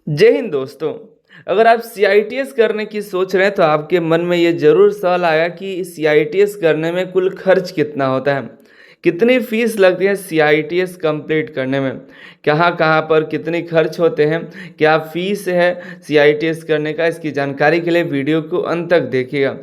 जय हिंद दोस्तों। अगर आप सीआईटीएस करने की सोच रहे हैं तो आपके मन में ये ज़रूर सवाल आया कि सीआईटीएस करने में कुल खर्च कितना होता है, कितनी फीस लगती है सीआईटीएस कंप्लीट करने में, कहाँ कहाँ पर कितनी खर्च होते हैं, क्या फीस है सीआईटीएस करने का। इसकी जानकारी के लिए वीडियो को अंत तक देखिएगा।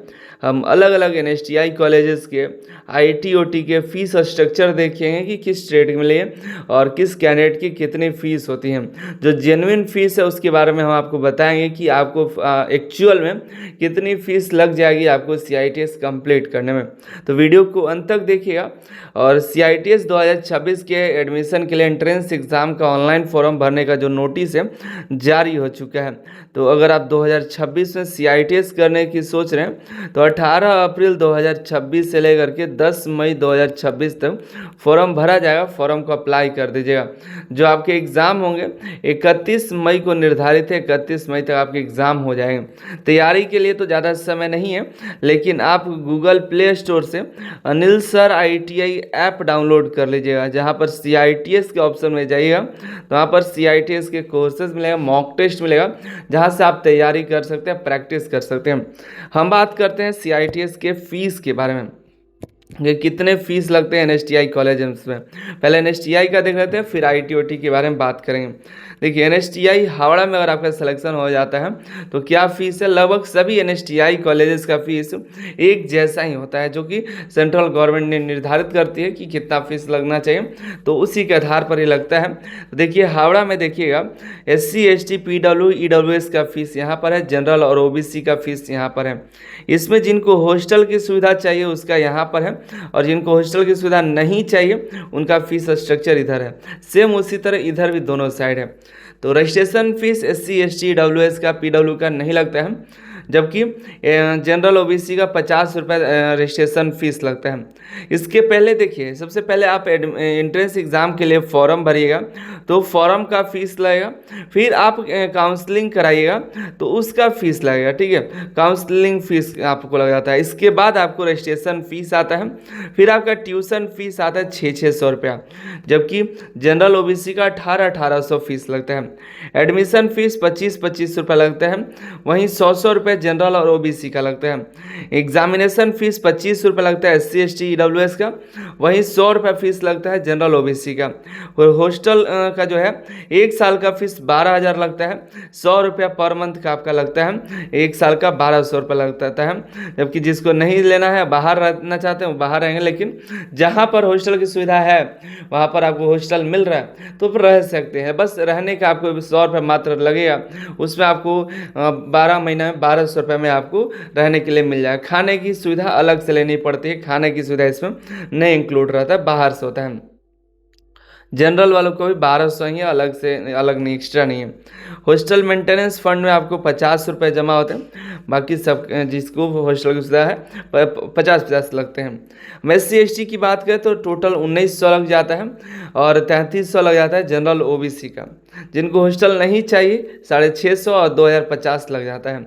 हम अलग अलग एनएसटीआई कॉलेजेस के आईटी-ओटी के फ़ीस स्ट्रक्चर देखेंगे कि किस स्टेट में लिए और किस कैंडिडेट की कितनी फ़ीस होती है। जो जेन्युइन फ़ीस है उसके बारे में हम आपको बताएंगे कि आपको एक्चुअल में कितनी फ़ीस लग जाएगी आपको सीआईटीएस कंप्लीट करने में। तो वीडियो को अंत तक देखिएगा। और सीआईटीएस 2026 के एडमिशन के लिए एंट्रेंस एग्ज़ाम का ऑनलाइन फॉर्म भरने का जो नोटिस है जारी हो चुका है। तो अगर आप 2026 में सीआईटीएस करने की सोच रहे हैं तो 18 अप्रैल 2026 से लेकर के 10 मई 2026 तक फॉर्म भरा जाएगा। फॉर्म को अप्लाई कर दीजिएगा। जो आपके एग्ज़ाम होंगे 31 मई को निर्धारित है, 31 मई तक आपके एग्ज़ाम हो जाएंगे। तैयारी के लिए तो ज़्यादा समय नहीं है, लेकिन आप गूगल प्ले स्टोर से Anil sir ITI app download कर लीजिएगा। जहाँ पर सीआईटीएस के ऑप्शन में जाइएगा तो वहाँ पर सीआईटीएस के कोर्सेज मिलेगा, मॉक टेस्ट मिलेगा, जहाँ से आप तैयारी कर सकते हैं, प्रैक्टिस कर सकते हैं। हम बात करते हैं सीआईटीएस के फ़ीस के बारे में कि कितने फ़ीस लगते हैं एनएसटीआई कॉलेज में। पहले एनएसटीआई का देख लेते हैं, फिर आईटीओटी के बारे में बात करेंगे। देखिए, एनएसटीआई हावड़ा में अगर आपका सिलेक्शन हो जाता है तो क्या फ़ीस है। लगभग सभी एनएसटीआई कॉलेजेस का फ़ीस एक जैसा ही होता है, जो कि सेंट्रल गवर्नमेंट ने निर्धारित करती है कि कितना फ़ीस लगना चाहिए, तो उसी के आधार पर ही लगता है। तो देखिए, हावड़ा में देखिएगा एससी, एसटी, पीडब्ल्यू, ईडब्ल्यूएस का फ़ीस यहाँ पर है, जनरल और ओबीसी का फ़ीस यहाँ पर है। इसमें जिनको हॉस्टल की सुविधा चाहिए उसका यहाँ पर है, और जिनको हॉस्टल की सुविधा नहीं चाहिए उनका फ़ीस स्ट्रक्चर इधर है। सेम उसी तरह इधर भी दोनों साइड है। तो registration fees SC, ST, WS का, पीडब्ल्यू का नहीं लगता है, जबकि जनरल ओबीसी का 50 रुपये रजिस्ट्रेशन फ़ीस लगता है। इसके पहले देखिए, सबसे पहले आप एंट्रेंस एग्ज़ाम के लिए फॉर्म भरिएगा तो फॉर्म का फ़ीस लगेगा। फिर आप काउंसलिंग कराइएगा तो उसका फ़ीस लगेगा, ठीक है। काउंसलिंग फ़ीस आपको लग जाता है। इसके बाद आपको रजिस्ट्रेशन फ़ीस आता है, फिर आपका ट्यूशन फ़ीस आता है 600 रुपया, जबकि जनरल ओबीसी का 1800 फ़ीस लगता है। एडमिशन फ़ीस 25 रुपये लगता है, वहीं 100 रुपये जनरल और ओबीसी का लगता है। एग्जामिनेशन फ़ीस 25 रुपये लगता है एससी, एसटी, ईडब्ल्यूएस का, वहीं 100 रुपये फीस लगता है जनरल ओबीसी का। और हॉस्टल का जो है 1 साल का फीस 12,000 लगता है, 100 रुपया पर मंथ का आपका लगता है, 1 साल का 1200 रुपये लगता है। जबकि जिसको नहीं लेना है, बाहर रहना चाहते हैं, वो बाहर रहेंगे, लेकिन जहाँ पर हॉस्टल की सुविधा है वहाँ पर आपको हॉस्टल मिल रहा है तो फिर रह सकते हैं। बस रहने का आपको 100 रुपये मात्र लगेगा, उसमें आपको 12 महीना में 1200 रुपये में आपको रहने के लिए मिल जाएगा। खाने की सुविधा अलग से लेनी पड़ती है, खाने की सुविधा इसमें नहीं इंक्लूड रहता है, बाहर से होता है। जनरल वालों को भी 1200 ही है, अलग से, अलग नहीं, एक्स्ट्रा नहीं है। हॉस्टल मेंटेनेंस फंड में आपको 50 रुपये जमा होते हैं, बाकी सब जिसको हॉस्टल की सुविधा है 50 लगते हैं। हम एससी, एसटी की बात करें तो टोटल 1900 लग जाता है और 3300 लग जाता है जनरल ओबीसी का। जिनको हॉस्टल नहीं चाहिए 650 और 2050 लग जाता है।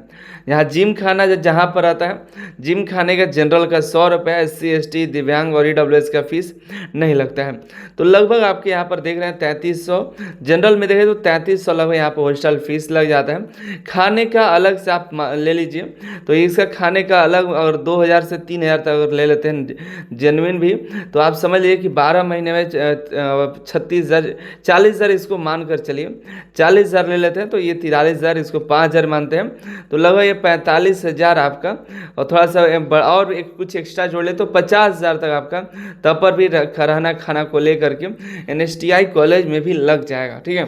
यहाँ जिम खाना जहाँ पर आता है, जिम खाने का जनरल का 100 रुपये, एससी, एसटी, दिव्यांग और ईडब्ल्यूएस का फीस नहीं लगता है। तो लगभग आपके यहाँ पर देख रहे हैं 3300, जनरल में देखें तो 3300 लगभग यहाँ पर हॉस्टल फीस लग जाता है। खाने का अलग से आप ले लीजिए तो इसका खाने का अलग, अगर 2000 से 3000 तक अगर ले लेते हैं जेन्युइन भी, तो आप समझ लीजिए कि 12 महीने में 36,000, 40,000 इसको मान कर चलिए, 40,000 ले लेते हैं तो ये 43,000, इसको 5,000 मानते हैं, तो लगभग ये 45,000 आपका, और थोड़ा सा और कुछ एक्स्ट्रा जोड़ ले तो 50,000 तक आपका तब पर भी रहना खाना को लेकर के एनएसटीआई कॉलेज में भी लग जाएगा, ठीक है,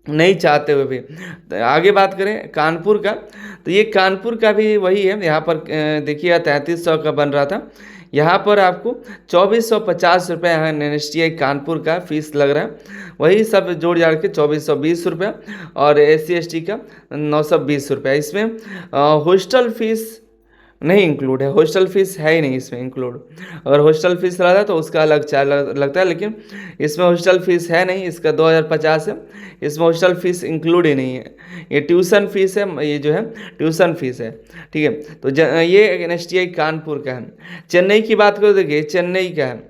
नहीं चाहते हुए भी। तो आगे बात करें कानपुर का, तो ये कानपुर का भी वही है। यहाँ पर देखिए 3300 का बन रहा था, यहाँ पर आपको 2450 रुपये यहाँ एनएसटीआई कानपुर का फ़ीस लग रहा है। वही सब जोड़ जाड़ के 2420 रुपये, और एससी, एसटी का 920 रुपये। इसमें हॉस्टल फीस नहीं इंक्लूड है, हॉस्टल फीस है ही नहीं इसमें इंक्लूड। अगर हॉस्टल फीस रहता है तो उसका अलग चार्ज लगता है, लेकिन इसमें हॉस्टल फीस है नहीं, इसका 2050 है, इसमें हॉस्टल फीस इंक्लूड ही नहीं है। ये ट्यूशन फीस है, ये जो है ट्यूशन फीस है, ठीक है। तो ये एनएसटीआई कानपुर का है। चेन्नई की बात करो, देखिए चेन्नई का है,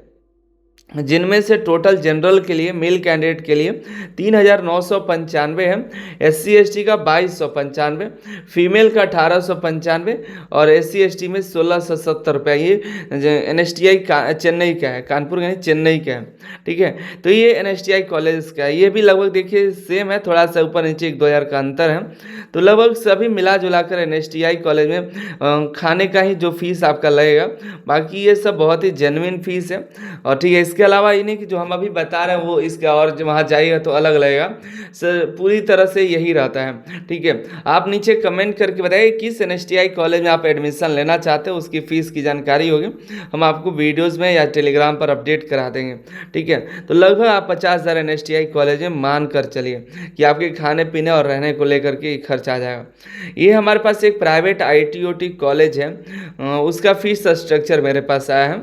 जिनमें से टोटल जनरल के लिए मेल कैंडिडेट के लिए 3,995 है, SC/ST का 2,295, फीमेल का 1,895 और SC/ST में 1,670 रुपये। ये NSTI चेन्नई का है, कानपुर का नहीं, चेन्नई का है। ठीक है, तो ये NSTI कॉलेज का है। ये भी लगभग देखिए सेम है, थोड़ा सा ऊपर नीचे 1-2 हज़ार का अंतर है। तो लगभग सभी मिला जुला कर NSTI कॉलेज में खाने का ही जो फीस आपका लगेगा, बाकी ये सब बहुत ही जेन्युइन फीस है। और ठीक है, इसके अलावा ये नहीं कि जो हम अभी बता रहे हैं वो इसका, और जो वहाँ जाइएगा तो अलग लगेगा सर, पूरी तरह से यही रहता है। ठीक है, आप नीचे कमेंट करके बताइए किस NSTI कॉलेज में आप एडमिशन लेना चाहते हो, उसकी फ़ीस की जानकारी होगी, हम आपको वीडियोज़ में या टेलीग्राम पर अपडेट करा देंगे। ठीक है, तो लगभग आप 50,000 NSTI कॉलेज में मान कर चलिए कि आपके खाने पीने और रहने को लेकर के खर्च आ जाएगा। ये हमारे पास एक प्राइवेट ITOT कॉलेज है, उसका फीस स्ट्रक्चर मेरे पास आया है,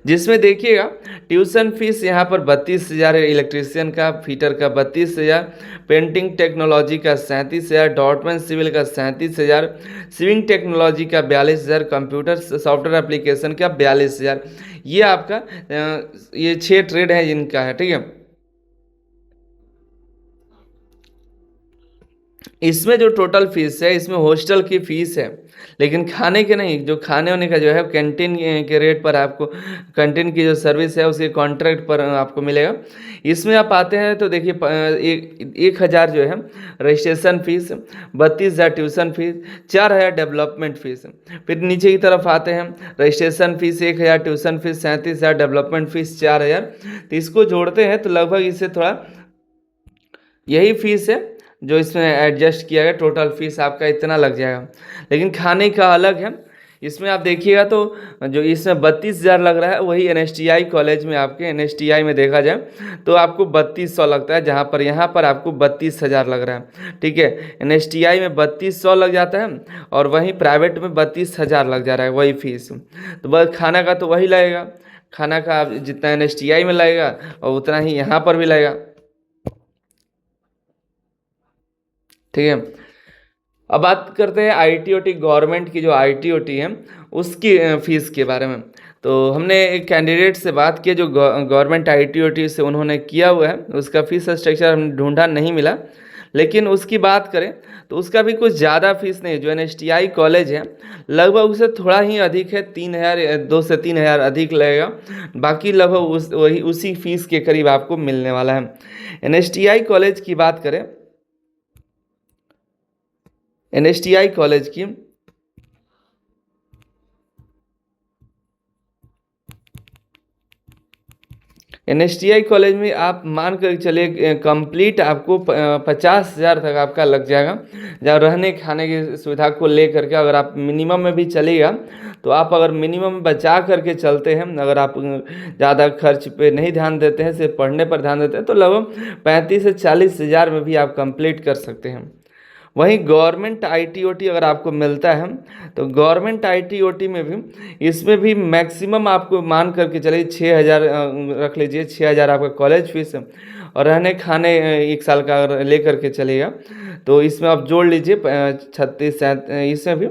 जिसमें देखिएगा ट्यूशन फीस यहाँ पर 32,000 है, इलेक्ट्रीशियन का, फिटर का 32,000, पेंटिंग टेक्नोलॉजी का 37,000, डॉटमैन सिविल का 37,000, स्विंग टेक्नोलॉजी का 42,000, कंप्यूटर सॉफ्टवेयर एप्लीकेशन का 42,000। ये आपका ये 6 ट्रेड है जिनका है। ठीक है, इसमें जो टोटल फीस है, इसमें हॉस्टल की फ़ीस है, लेकिन खाने के नहीं। जो खाने होने का जो है कैंटीन के रेट पर आपको, कैंटीन की जो सर्विस है उसके कॉन्ट्रैक्ट पर आपको मिलेगा। इसमें आप आते हैं तो देखिए 1,000 जो है registration fees, 32,000 tuition fees, 4,000 development fees. फिर नीचे की तरफ आते हैं, registration fees 1,000, tuition fees 37,000, development fees 4,000। तो इसको जोड़ते हैं तो लगभग इससे थोड़ा यही फीस है जो इसमें एडजस्ट किया गया, टोटल फीस आपका इतना लग जाएगा। लेकिन खाने का अलग है, इसमें आप देखिएगा तो जो इसमें 32,000 लग रहा है वही NSTI कॉलेज में, आपके NSTI में देखा जाए तो आपको 3200 लगता है, जहाँ पर यहाँ पर आपको 32,000 लग रहा है। ठीक है, NSTI में 3200 लग जाता है और वहीं प्राइवेट में 32,000 लग जा रहा है वही फीस। तो बस खाना का तो वही लगेगा, खाना का जितना NSTI में लगेगा और उतना ही यहाँ पर भी लगेगा। ठीक है, अब बात करते हैं ITOT गवर्नमेंट की, जो ITOT है उसकी फ़ीस के बारे में। तो हमने एक कैंडिडेट से बात की जो गवर्नमेंट ITOT से उन्होंने किया हुआ है, उसका फ़ीस स्ट्रक्चर हमने ढूंढा, नहीं मिला। लेकिन उसकी बात करें तो उसका भी कुछ ज़्यादा फीस नहीं है। जो NSTI कॉलेज है लगभग उससे थोड़ा ही अधिक है, 3,000, 2 से 3,000 अधिक लगेगा। बाकी लगभग वही उसी फीस के करीब आपको मिलने वाला है। NSTI कॉलेज की बात करें, NSTI कॉलेज की NSTI कॉलेज में आप मान कर चलिए कंप्लीट आपको 50,000 तक आपका लग जाएगा, जहाँ रहने खाने की सुविधा को ले करके। अगर आप मिनिमम में भी चलेगा तो आप अगर मिनिमम बचा करके चलते हैं, अगर आप ज़्यादा खर्च पे नहीं ध्यान देते हैं, सिर्फ पढ़ने पर ध्यान देते हैं, तो लगभग 35 से 40,000 में भी आप कंप्लीट कर सकते हैं। वहीं गवर्नमेंट ITOT अगर आपको मिलता है तो गवर्नमेंट ITOT में भी, इसमें भी मैक्सिमम आपको मान करके चलिए 6,000 रख लीजिए, 6,000 आपका कॉलेज फीस है। और रहने खाने 1 साल का अगर ले करके चलिएगा तो इसमें आप जोड़ लीजिए 36, इसमें भी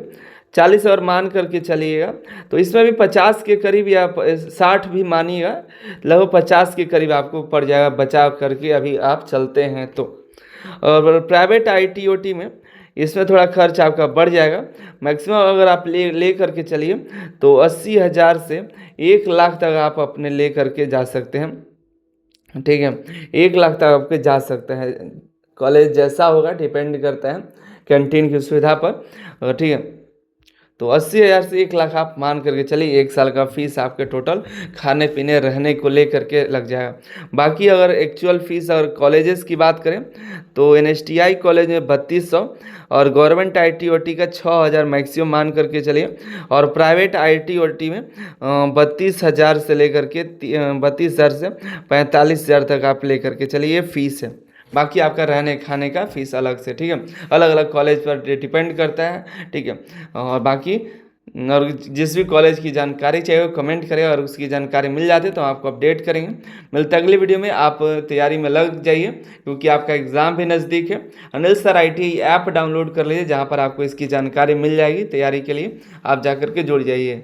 40 और मान करके चलिएगा तो इसमें भी 50 के करीब या 60 भी मानिएगा, लगभग 50 के करीब आपको पड़ जाएगा बचा करके अभी आप चलते हैं तो। और प्राइवेट ITOT में इसमें थोड़ा खर्च आपका बढ़ जाएगा। मैक्सिमम अगर आप ले करके चलिए तो 80,000 से 1,00,000 तक आप अपने ले करके जा सकते हैं। ठीक है, 1,00,000 तक आपके जा सकते हैं। कॉलेज जैसा होगा डिपेंड करता है कैंटीन की सुविधा पर। ठीक है, तो 80,000 से 1,00,000 आप मान करके चलिए 1 साल का फीस आपके टोटल खाने पीने रहने को ले करके लग जाएगा। बाकी अगर एक्चुअल फीस और कॉलेजेस की बात करें तो NSTI कॉलेज में 3200 और गवर्नमेंट ITOT का 6,000 मैक्सिमम मान करके चलिए। और प्राइवेट ITOT में 32,000 से लेकर के 32,000 से 45,000 तक आप ले करके चलिए, ये फीस है। बाकी आपका रहने खाने का फीस अलग से। ठीक है, अलग अलग कॉलेज पर डिपेंड करता है। ठीक है, और बाकी और जिस भी कॉलेज की जानकारी चाहिए वो कमेंट करें और उसकी जानकारी मिल जाती है तो आपको अपडेट करेंगे। मिलते अगली वीडियो में, आप तैयारी में लग जाइए क्योंकि आपका एग्ज़ाम भी नज़दीक है। Anil sir IT app download कर लीजिए, जहाँ पर आपको इसकी जानकारी मिल जाएगी। तैयारी के लिए आप जा कर के जुड़ जाइए।